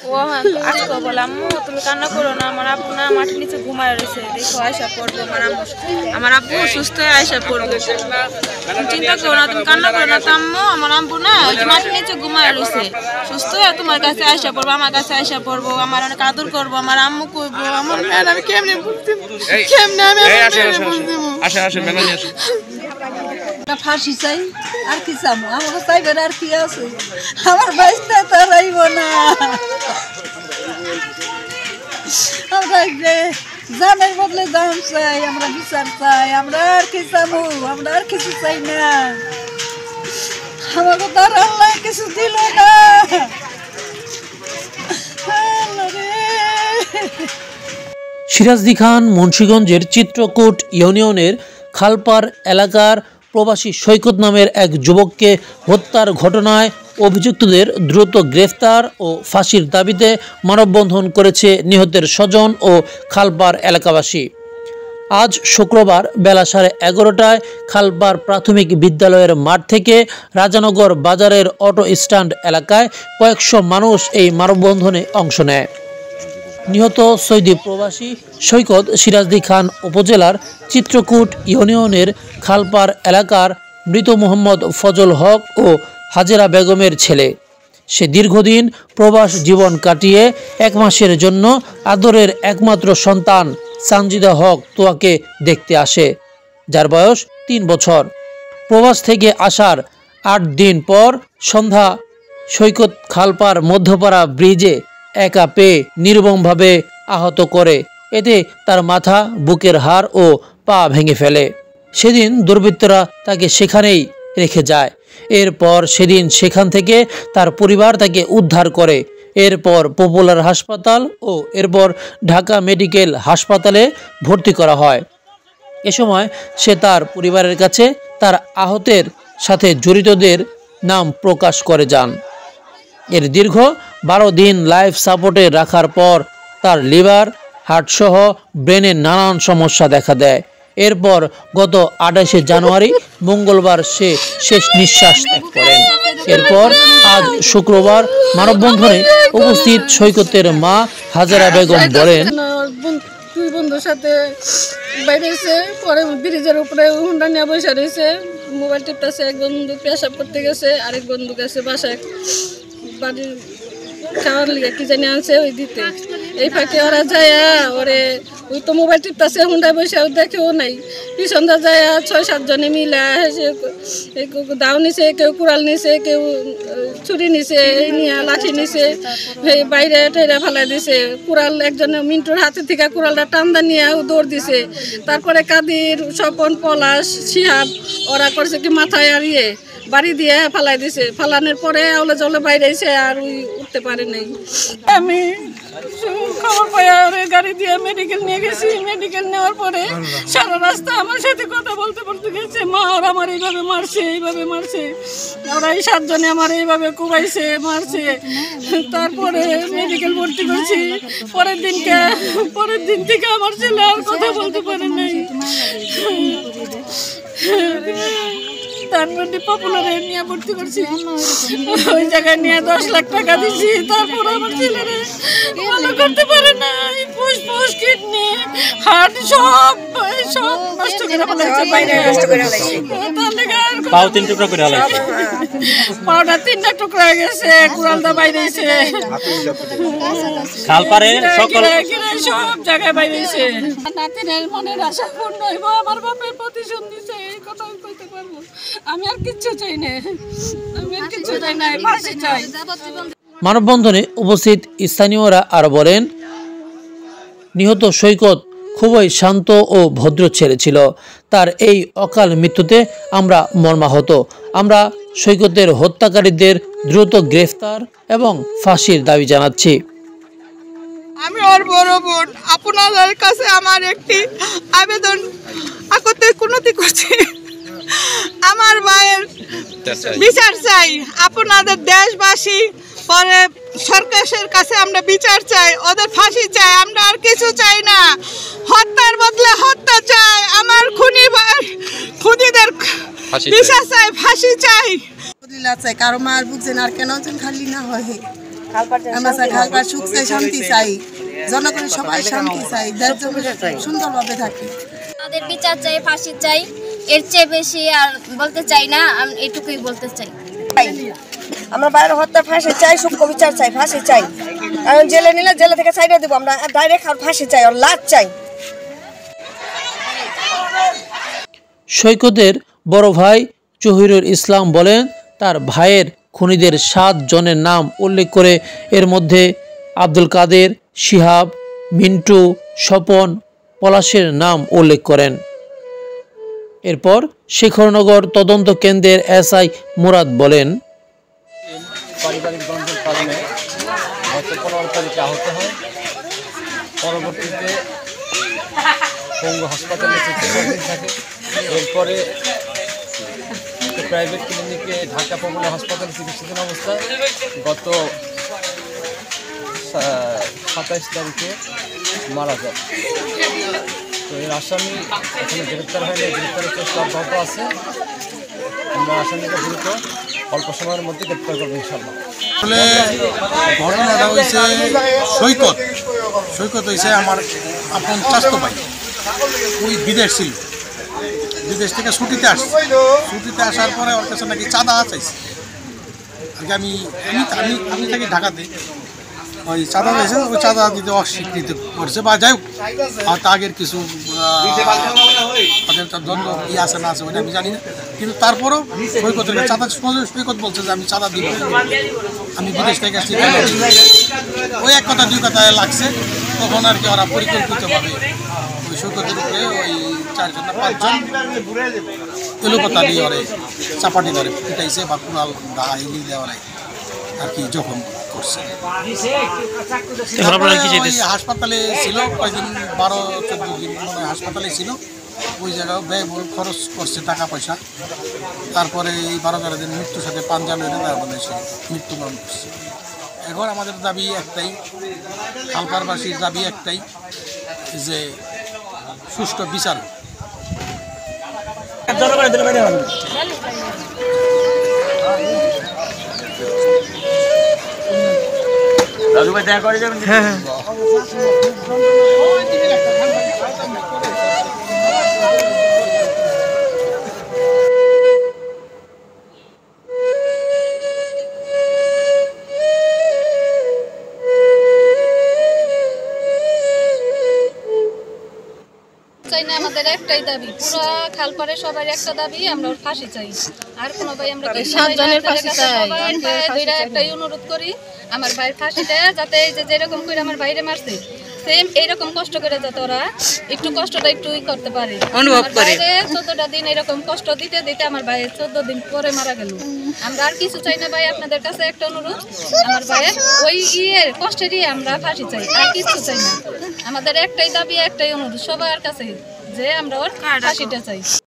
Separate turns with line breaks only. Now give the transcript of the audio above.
ও আজকে বললাম তুমি কান্না করো না, আমার আব্বু না মাটির নিচে ঘুমায় রয়েছে, দেখো আয়সা পড়বো, আমার আব্বু সুস্থ হয়ে আয়সা পড়বো, চিন্তা করো না, তুমি কান্না করো না। আম্মু আমার আব্বু না ওই যে মাটির নিচে ঘুমায় রয়েছে, সুস্থ হয়ে তোমার কাছে আয়সা পড়বো, আমার কাছে আয়সা পড়বো, আমার অনেক আদর করবো, আমার আম্মু করবো, আমার আমি কেমনে বুঝতে কেমনে আমি
ফাঁসি চাই আর কি চাবো, আমাকে চাইবেন আর কি আছে, আমার বাইসটা তো রাইব না, আমরা জানের বদলে দাম চাই, আমরা বিচার চাই, আমরা আর কি চাবো, আমরা আর কিছু চাই না, আমাকে তার আল্লাহ কিছু দিল না।
সিরাজদি খান মুন্সিগঞ্জের চিত্রকূট ইউনিয়নের খালপার এলাকার প্রবাসী সৈকত নামের এক যুবককে হত্যার ঘটনায় অভিযুক্তদের দ্রুত গ্রেফতার ও ফাঁসির দাবিতে মানববন্ধন করেছে নিহতের স্বজন ও খালপার এলাকাবাসী। আজ শুক্রবার বেলা 11:30টায় খালপার প্রাথমিক বিদ্যালয়ের মাঠ থেকে রাজানগর বাজারের অটো স্ট্যান্ড এলাকায় কয়েকশো মানুষ এই মানববন্ধনে অংশ নেয়। নিহত সৌদি প্রবাসী সৈকত সিরাজদি খান উপজেলার চিত্রকূট ইউনিয়নের খালপার এলাকার মৃত মোহাম্মদ ফজল হক ও হাজেরা বেগমের ছেলে। সে দীর্ঘদিন প্রবাস জীবন কাটিয়ে 1 মাসের জন্য আদরের একমাত্র সন্তান সানজিদা হক তোয়াকে দেখতে আসে, যার বয়স 3 বছর। প্রবাস থেকে আসার 8 দিন পর সন্ধ্যা সৈকত খালপার মধ্যপাড়া ব্রিজে একা পেয়ে নির্মমভাবে আহত করে, এতে তার মাথা, বুকের হাড় ও পা ভেঙে ফেলে। সেদিন দুর্বৃত্তরা তাকে সেখানেই রেখে যায়। এরপর সেদিন সেখান থেকে তার পরিবার তাকে উদ্ধার করে। এরপর পপুলার হাসপাতাল ও এরপর ঢাকা মেডিকেল হাসপাতালে ভর্তি করা হয়। এ সময় সে তার পরিবারের কাছে তার আহতের সাথে জড়িতদের নাম প্রকাশ করে যান। এর দীর্ঘ 12 দিন লাইফ সাপোর্টে রাখার পর তার লিভার, হার্টসহ ব্রেনের নানান সমস্যা দেখা দেয়। এরপর গত 28শে জানুয়ারি মঙ্গলবার সে শেষ নিঃশ্বাস ত্যাগ করেন। এরপর আজ শুক্রবার মানববন্ধনে উপস্থিত সৈকতের মা হাজেরা বেগম বলেন,
দুই বন্ধুর সাথে বাইরে এসে পরে ব্রিজের উপরে হুন্ডা নিয়ে বসে রয়েছে, মোবাইল টিপতেছে, এক বন্ধু পেশাব করতে গেছে, আরেক বন্ধু গেছে বাসায় বাড়ির খাওয়ার লিগে কি জানি আনছে ওই দিতে। এই ফাঁকে ওরা যায় ওরে ওই তো মোবাইল টিপতেছে, হুন্ডায় বসে দেখেও নাই, পিছনটা যায় 6-7 জনে মিলে দাও নিছে, কেউ কুড়াল নিছে, কেউ ছুরি নিছে, এই নিয়ে লাঠি নিছে, বাইরে টেরা ফেলাই দিছে। কুড়াল একজনে মিন্টুর হাতে থেকে কুড়ালটা টান্দা নিয়ে দৌড় দিছে। তারপরে কাদির, স্বপন, পলাশ, শিহাব ওরা করছে কি মাথায় আর বাড়ি দিয়ে ফালাই দিছে। ফালানোর পরে আওলে জলে বাইরে এসে আর ওই উঠতে পারে নাই। আমি খবর পাই আর গাড়ি দিয়ে মেডিকেল নিয়ে গেছি। মেডিকেল নেওয়ার পরে সারা রাস্তা আমার সাথে কথা বলতে বলতে গেছে, মা ওরা আমার এইভাবে মারছে, এইভাবে মারছে, ওরা এই 7 জনে আমার এইভাবে কুবাইছে, মারছে। তারপরে মেডিকেল ভর্তি করছি। পরের দিন থেকে আমার ছেলে আর কথা বলতে পারে নাই। তারপর পপুলারে নিয়ে ভর্তি করছি, ওই জায়গায় নিয়ে 10 লাখ টাকা দিচ্ছি। তারপর আমার ছেলেরে ভালো করতে পারে না, ফুসফুস, কিডনি, হার্ট সব নষ্ট করে ফেলেছে, বাইরে
পাও 3 টুকরা করে ফেলেছে,
পাওটা 3টা টুকরা হয়ে গেছে, কুড়ালটা বাইরে এসে
খালপারে
সব জায়গায় বাইরে এসে। নাতিনের মনের আশা পূর্ণ হইব, আমার বাপের প্রতিশোধ দিছে, এই কথা কইতে পারবো। আমি আর কিচ্ছু চাই না, আমি আর কিচ্ছু চাই না, ফাঁসি চাই।
মানববন্ধনে উপস্থিত স্থানীয়রা আরো বলেন, নিহত সৈকত খুবই শান্ত ও ভদ্র ছেলে ছিল। তার এই অকাল মৃত্যুতে আমরা মর্মাহত। আমরা সৈকতের হত্যাকারীদের দ্রুত গ্রেফতার এবং ফাঁসির দাবি জানাচ্ছি।
আমি ওর বড় বোন, আপনাদের কাছে আমার একটি আবেদন কুনতি করছি, আমার ভাইয়ের বিচার চাই। আপনাদের দেশবাসী পরে সরকারের কাছে আমরা বিচার চাই, ওদের ফাঁসি চাই, আমরা আর কিছু চাই না। হত্যার বদলে হত্যা চাই, আমার খুনিদের বিচার চাই, ফাঁসি চাই।
চাই কারো মার বুঝছেন আর কেন খালি না হয় আমরা চাই খালপাড় সুখ চাই, শান্তি চাই, জনগণের সবাই শান্তি চাই, দেশ সুন্দরভাবে থাকি।
আমাদের বিচার চাই, ফাঁসি চাই, এর চেয়ে বেশি আর বলতে চাই না, আমি এটুকুই বলতে চাই।
আমরা বাইরে হত্যা ফাঁসি চাই, সূক্ষ্ম বিচার চাই, ফাঁসি চাই। কারণ জেলে নিলে জেলে থেকে ছাইড়ে দেবো আমরা, ডাইরেক্ট আর ফাঁসি চাই, আর লাশ চাই।
সৈকতের বড় ভাই জহিরুল ইসলাম বলেন, তার ভাইয়ের খুনিদের 7 জনের নাম উল্লেখ করে এর মধ্যে আব্দুল কাদের, শিহাব, মিন্টু, স্বপন, পলাশের নাম উল্লেখ করেন। এরপর শেখরনগর তদন্ত কেন্দ্রের এসআই মুরাদ বলেন,
পারিবারিক দ্বন্দ্বের কারণে গত 15 তারিখে আহত হয়। পরবর্তীতে পঙ্গু হাসপাতালে চিকিৎসাধীন থাকে। এরপরে প্রাইভেট ক্লিনিকে ঢাকা পঙ্গু হাসপাতালে চিকিৎসাধীন অবস্থায় গত 27 তারিখে মারা যায়। তো এর আসামি এখনো গ্রেপ্তার হয়নি, গ্রেপ্তারের চেষ্টা অব্যাহত আছে। আমরা আসামিকে দ্রুত অল্প সময়ের মধ্যে গ্রেপ্তার করবো ইনশাল্লাহ।
আসলে ঘটনাটা হয়েছে সৈকত হয়েছে আমার আপন চাচাতো ভাই। ওই বিদেশ ছিল, বিদেশ থেকে ছুটিতে আসার পরে ওর কাছে নাকি চাঁদা চাইছে। আর কি আমি থাকি ঢাকাতে, ওই চাঁদা চাইছে, ওই চাঁদা দিতে অস্বীকৃত করছে বা যাই হোক, হয়তো আগের কিছু তাদের দ্বন্দ্ব কি আছে না আছে ওইটা আমি জানি না। কিন্তু তারপরও সৈকতের চাঁদা সৈকত বলছে যে আমি চাঁদা দিব, আমি বিদেশ থেকে আসছি। ওই এক কথা দুই কথায় লাগছে, তখন আর কি ওরা পরিকল্পিতভাবে ওই সৈকতের উপরে ওই 4 জন না 5 জন এলোপাতা দিয়ে ওরে চাপাটি ধরে পিটাইছে বা কুড়াল দা এগিয়ে দেওয়ার আর কি জখম করছে। হাসপাতালে ছিল কয়েকদিন, 12-14 দিন হাসপাতালে ছিল। ওই জায়গায় ব্যয়বহুল খরচ করছে টাকা পয়সা। তারপরে এই 12-13 দিন মৃত্যুর সাথে পাঞ্জা লড়ে তারপরে সে মৃত্যুবরণ করছে। এখন আমাদের দাবি একটাই, খালপাড়বাসীর দাবি একটাই যে সুষ্ঠু বিচার।
হ্যাঁ
চাই না, আমাদের একটাই দাবি, পুরো খালপাড়ে সবার একটা দাবি, আমরা ওর ফাঁসি চাই। আর কোনো ভাই আমরা 7 জনের ফাঁসি চাই। দুইটা একটাই অনুরোধ করি, আমার ভাইয়ের ফাঁসিটা যাতে এই যে যেরকম করে আমার বাইরে মারছে সেম এইরকম কষ্ট করে যাতে ওরা একটু কষ্টটা একটু করতে পারে, অনুভব করে। 14টা দিন এরকম কষ্ট দিতে দিতে আমার ভাই 14 দিন পরে মারা গেল। আমরা আর কিছু চাই না ভাই, আপনাদের কাছে একটা অনুরোধ, আমার ভাইয়ের ওই কষ্টেরই আমরা ফাঁসি চাই, আর কিছু চাই না। আমাদের একটাই দাবি, একটাই অনুরোধ সবার কাছে যে আমরা ওর ফাঁসিটা চাই।